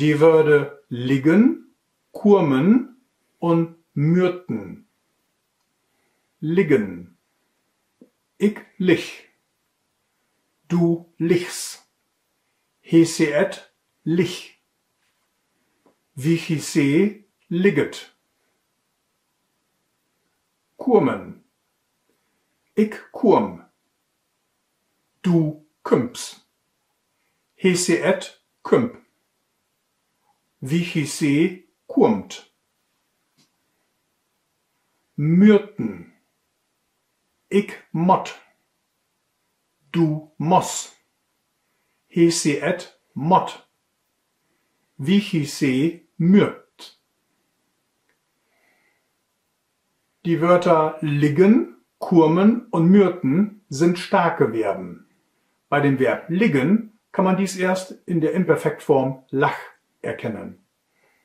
Die Wörter liggen, kurmen und mürten. Liggen. Ik lig. Du lichs. He se et lich. Wie he se ligget. Kurmen. Ik kurm. Du kümps. He se et kümp. Wie he se kurmt. Mürten. Ik mott. Du moss. He se et mott. Wie he se mürbt. Die Wörter liggen, kurmen und mürten sind starke Verben. Bei dem Verb liggen kann man dies erst in der Imperfektform lach erkennen.